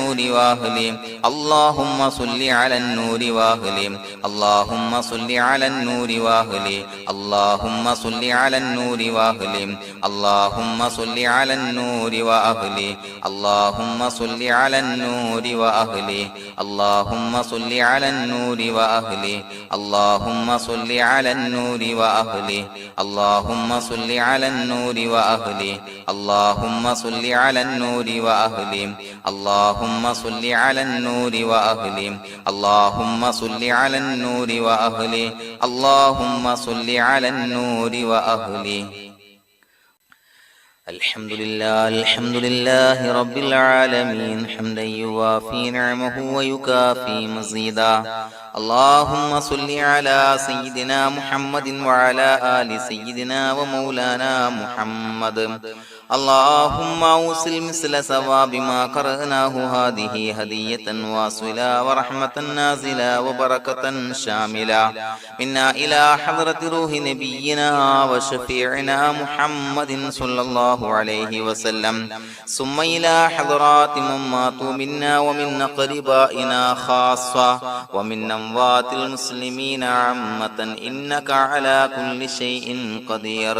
النور وأهله اللهم صل على النور وأهله اللهم صل على النور وأهله اللهم صل على النور وأهله اللهم صل على النور وأهله اللهم صل على النور وأهله اللهم صل على النور وأهله اللهم صل على النور وأهله اللهم صل على النور وأهله اللهم صل على النور وأهله اللهم صل على النور وأهله اللهم صل على النور وأهله اللهم صل على النور وأهله الحمد لله رب العالمين حمدا يوافي نعمه ويكافي مزيدا اللهم صل على سيدنا محمد وعلى آل سيدنا ومولانا محمد اللهم أوصل مثل ثواب ما قرأناه هذه هدية واصلة ورحمة نازلة وبركة شاملة منا إلى حضرة روح نبينا وشفيعنا محمد صلى الله عليه وسلم ثم إلى حضرات من ماتوا منا ومن أقربائنا خاصة ومن أموات المسلمين عامة إنك على كل شيء قدير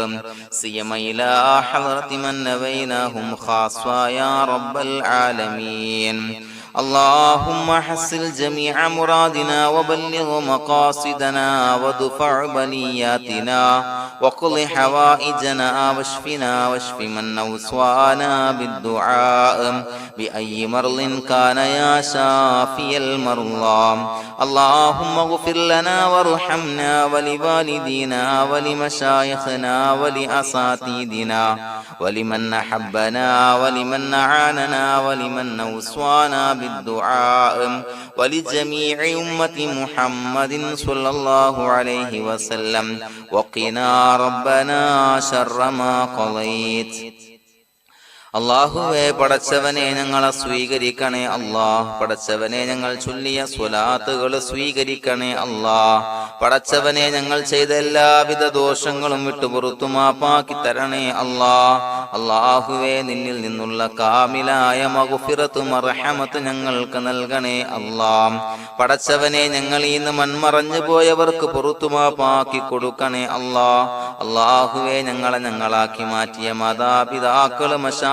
سيما إلى حضرة من نبيناهم خاصة يا رب العالمين اللهم حصل جميع مرادنا وبلغ مقاصدنا ودفع بلياتنا وقض حوائجنا واشفنا واشف من أوصانا بالدعاء بأي مرض كان يا شافي المرضى اللهم اغفر لنا وارحمنا ولوالدينا ولمشايخنا ولأساتذتنا ولمن أحبنا ولمن أعاننا ولمن أوصانا بالدعاء ولجميع أمة محمد صلى الله عليه وسلم وقنا ربنا شر ما قضيت അല്ലാഹുവേ പടച്ചവനെ ഞങ്ങളെ സ്വീകരിക്കണേ അല്ലാഹ് പടച്ചവനെ ഞങ്ങൾ ചൊല്ലിയ സ്വലാത്തുകൾ സ്വീകരിക്കണേ അല്ലാഹ് പടച്ചവനെ ഞങ്ങൾ ചെയ്ത എല്ലാവിധ ദോഷങ്ങളും വിട്ടുപുറത്തു മാപ്പാക്കി തരണേ അല്ലാഹ് അല്ലാഹുവേ നിന്നിൽ നിന്നുള്ള കാമിലായ മഗ്ഫിറത്തും റഹ്മത്തും ഞങ്ങൾക്ക് നൽകണേ അല്ലാഹ് പടച്ചവനെ ഞങ്ങൾ ഇന്ന് മൺമറഞ്ഞു പോയവർക്ക് പുറത്തു മാപ്പാക്കി കൊടുക്കണേ അല്ലാഹ് അല്ലാഹുവേ ഞങ്ങളാക്കി മാറ്റിയ മാതാപിതാക്കൾ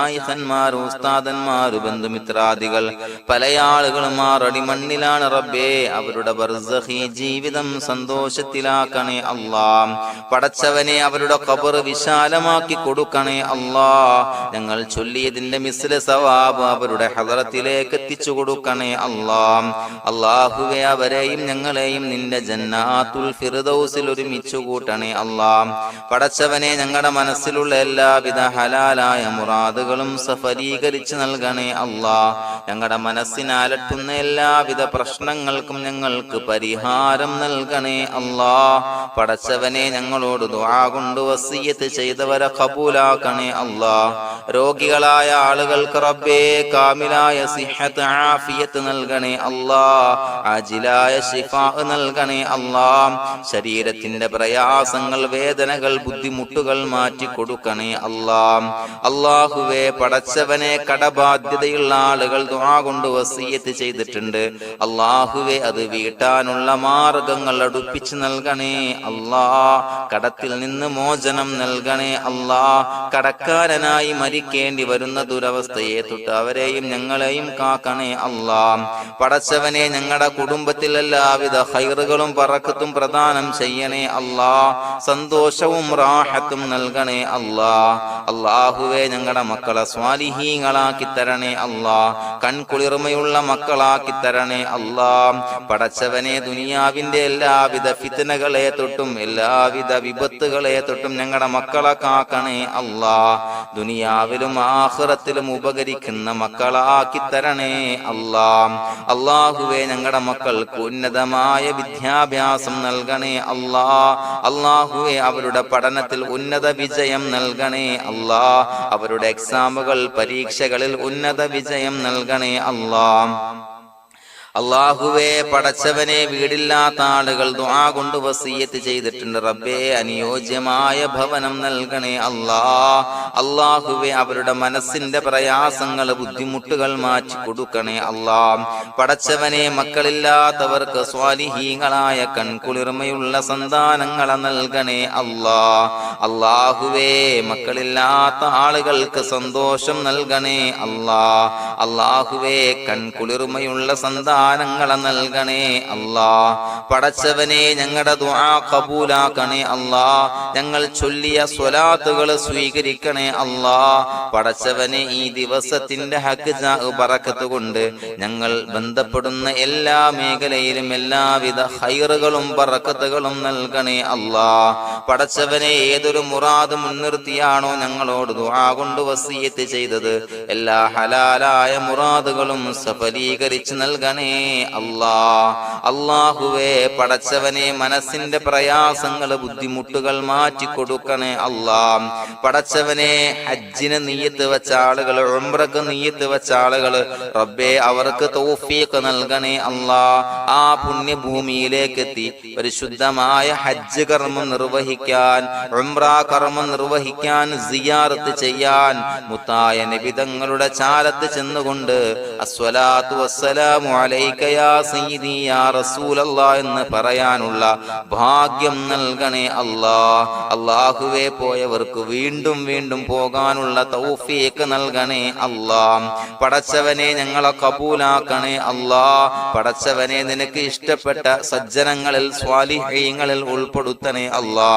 ഖന്മാർ ഉസ്താദന്മാർ ബന്ധുമിത്രാദികൾ പല ആളുകളും ആറടി മണ്ണിലാണ് റബ്ബേ അവരുടെ ബർസഖി ജീവിതം സന്തോഷത്തിലാക്കണേ അല്ലാഹ് പടച്ചവനെ അവരുടെ ഖബർ വിശാലമാക്കി കൊടുക്കണേ അല്ലാഹ് ഞങ്ങൾ ചൊല്ലിയതിന്റെ മിസ്ല സവാബ് അവരുടെ ഹദറത്തിലേക്ക് എത്തിച്ചു കൊടുക്കണേ അല്ലാഹ് അല്ലാഹുവേ അവരെയും ഞങ്ങളെയും നിന്റെ ജന്നാത്തുൽ ഫിർദൗസിൽ ഒരുമിച്ച് കൂട്ടണേ അല്ലാഹ് പടച്ചവനെ ഞങ്ങളുടെ മനസ്സിലുള്ള എല്ലാവിധ ഹലാലായ മുറാദുകൾ സഫലീകരിച്ച് നൽകണേ അല്ലാഹ് ഞങ്ങളുടെ മനസ്സിനെ അലട്ടുന്ന എല്ലാവിധ പ്രശ്നങ്ങൾക്കും ഞങ്ങൾക്ക് പരിഹാരം നൽകണേ അല്ലാഹ് പടച്ചവനെ ഞങ്ങളോട് ദുആ കൊണ്ട് വസിയ്യത്ത് ചെയ്തവരെ ഖബൂലാക്കണേ അല്ലാഹ് രോഗികളായ ആളുകൾക്ക് റബ്ബേ കാമിലായ സിഹത്ത് ആഫിയത്ത് നൽകണേ അല്ലാഹ് ആജിലായ ശിഫാ നൽകണേ അല്ലാഹ് ശരീരത്തിന്റെ പ്രയാസങ്ങൾ വേദനകൾ ബുദ്ധിമുട്ടുകൾ മാറ്റി കൊടുക്കണേ അല്ലാഹ് അല്ലാഹുവേ പടച്ചവനെ കടബാധ്യതയുള്ള ആളുകൾ ദുആ കൊണ്ട് വസിയ്യത്ത് ചെയ്തിട്ടുണ്ട് അല്ലാഹുവേ അത് വീട്ടാനുള്ള മാർഗങ്ങൾ അടുപ്പിച്ച് നൽകണേ അല്ലാഹ് കടത്തിൽ നിന്ന് മോചനം നൽകണേ അല്ലാഹ് കടക്കാരനായി മരിക്കേണ്ടി വരുന്ന ദുരവസ്ഥയെ തൊട്ട് അവരെയും ഞങ്ങളെയും കാക്കണേ അല്ലാഹ് പടച്ചവനെ ഞങ്ങളുടെ കുടുംബത്തിൽ എല്ലാവിധ ഖൈറുകളും ബറക്കത്തും പ്രദാനം ചെയ്യണേ അല്ലാഹ് സന്തോഷവും റാഹത്തും നൽകണേ അല്ലാഹ് അല്ലാഹുവേ ഞങ്ങളുടെ മക്കളെ സ്വാലിഹീങ്ങളാക്കി തരണേ അല്ലാഹ് കൺകുളിർമയുള്ള മക്കളാക്കി തരണേ അല്ലാഹ് പടച്ചവനെ ദുനിയാവിന്റെ എല്ലാവിധ ഫിത്നകളെ തൊട്ടും എല്ലാവിധ വിപത്തുകളെ തൊട്ടും ഞങ്ങളുടെ മക്കളെ കാക്കണേ അല്ലാഹ് ദുനിയാവിലും ആഖിറത്തിലും ഉപകരിക്കുന്ന മക്കളാക്കി തരണേ അല്ലാഹ് അല്ലാഹുവേ ഞങ്ങളുടെ മക്കൾക്ക് ഉന്നതമായ വിദ്യാഭ്യാസം നൽകണേ അല്ലാഹ് അല്ലാഹുവേ അവരുടെ പഠനത്തിൽ ഉന്നത വിജയം നൽകണേ അല്ലാഹ് അവരുടെ എക്സാമുകൾ പരീക്ഷകളിൽ ഉന്നത വിജയം നൽകണേ അല്ലാഹ് അല്ലാഹുവേ, പടച്ചവനെ, വീടില്ലാത്ത ആളുകൾ ദുആ കൊണ്ട് വസിയ്യത്ത് ചെയ്തിട്ടുണ്ട്. റബ്ബേ, അനുയോജ്യമായ ഭവനം നൽകണേ അല്ലാ. അല്ലാഹുവേ, അവരുടെ മനസ്സിന്റെ പ്രയാസങ്ങൾ, ബുദ്ധിമുട്ടുകൾ മാറ്റി കൊടുക്കണേ അല്ലാ. പടച്ചവനെ, മക്കളില്ലാത്തവർക്ക് സ്വാലിഹീങ്ങളായ കൺകുളിർമയുള്ള സന്താനങ്ങളെ നൽകണേ അല്ലാ. അല്ലാഹുവേ, മക്കളില്ലാത്ത ആളുകൾക്ക് സന്തോഷം നൽകണേ അല്ലാ. അല്ലാഹുവേ, കൺകുളിർമയുള്ള സന്താനങ്ങളെ നൽകണേ അല്ലാ. പടച്ചവനെ, ഞങ്ങളുടെ ദുആ ഖബൂലാക്കണേ അല്ലാ. ഞങ്ങൾ ചൊല്ലിയ സ്വലാത്തുകൾ സ്വീകരിക്കണേ അല്ലാ. പടച്ചവനെ, ഈ ദിവസത്തിന്റെ ഹഖ് ബറക്കത്ത് കൊണ്ട് ഞങ്ങൾ ബന്ധപ്പെടുന്ന എല്ലാ മേഖലയിലും എല്ലാവിധ ഖൈറുകളും ബറക്കത്തുകളും നൽകണേ അല്ലാ. പടച്ചവനെ, ഏതൊരു മുറാദ് മുൻനിർത്തിയാണോ ഞങ്ങളോട് ദുആ കൊണ്ട് വസിയ്യത്ത് ചെയ്തത്, എല്ലാ ഹലാലായ മുറാദുകളും സഫലീകരിച്ച് നൽകണേ അല്ലാ. അല്ലാഹുവേ, പടച്ചവനെ, മനസ്സിന്റെ പ്രയാസങ്ങൾ, ബുദ്ധിമുട്ടുകൾ മാറ്റി കൊടുക്കണേ അല്ലാ. പടച്ചവനെ, ഹജ്ജിന് നിയ്യത്ത് വെച്ച ആളുകൾ, ഉംറക്ക് നിയ്യത്ത് വെച്ച ആളുകൾ, റബ്ബേ, അവർക്ക് തൗഫീഖ് നൽകണേ അല്ലാ. ആ പുണ്യഭൂമിയിലേക്ക് എത്തി പരിശുദ്ധമായ ഹജ്ജ് കർമ്മം നിർവഹിക്കാൻ, ഉംറ കർമ്മം നിർവഹിക്കാൻ, സിയാറത്ത് ചെയ്യാൻ, മുത്തായ നബി തങ്ങളുടെ ചാരത്ത് ചെന്നുകൊണ്ട് അസ്സലാത്തു വസ്സലാമു അലൈക യാ സയ്യിദി യാ റസൂലല്ലാഹ് എന്ന് പറയാനുള്ള ഭാഗ്യം നൽകണേ അല്ലാ. അല്ലാഹുവേ, പോയവർക്ക് വീണ്ടും വീണ്ടും പോകാനുള്ള തൗഫീഖ് നൽകണേ അല്ലാ. പടച്ചവനെ, ഞങ്ങളെ കബൂലാക്കണേ അല്ലാ. പടച്ചവനെ, നിനക്ക് ഇഷ്ടപ്പെട്ട സജ്ജനങ്ങളിൽ, സ്വാലിഹീങ്ങളിൽ ഉൾപ്പെടുത്തണേ അല്ലാ.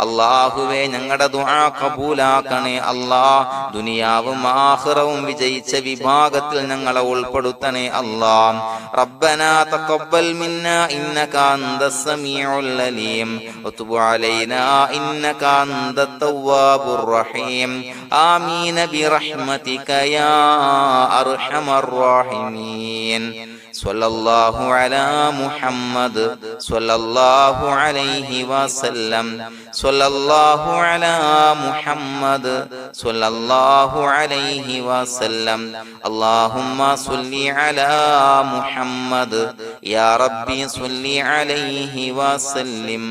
അല്ലാഹുവേ, ഞങ്ങളുടെ ദുആ കബൂലാക്കണേ അല്ലാ. ദുനിയാവും ആഖിറവും വിജയിച്ച വിഭാഗത്തിൽ ഞങ്ങളെ ഉൾപ്പെടുത്തണേ അല്ലാ. റബ്ബനാ തഖബ്ബൽ മിന്നാ ഇന്നക അൻതസ് സമീഉൽ അലീം വതുബ് അലൈനാ ഇന്നക അൻതത് തവ്വാബുർ റഹീം. ആമീൻ ബിറഹ്മതിക യാ അർഹമർ റഹീമീൻ. സ്വല്ലല്ലാഹു അലാ മുഹമ്മദ് സ്വല്ലല്ലാഹു അലൈഹി വസല്ലം. സ്വല്ലല്ലാഹു അലാ മുഹമ്മദ് സ്വല്ലല്ലാഹു അലൈഹി വസല്ലം. അല്ലാഹുമ്മ സ്വല്ലി അലാ മുഹമ്മദ് യാ റബ്ബി സ്വല്ലി അലൈഹി വസല്ലം.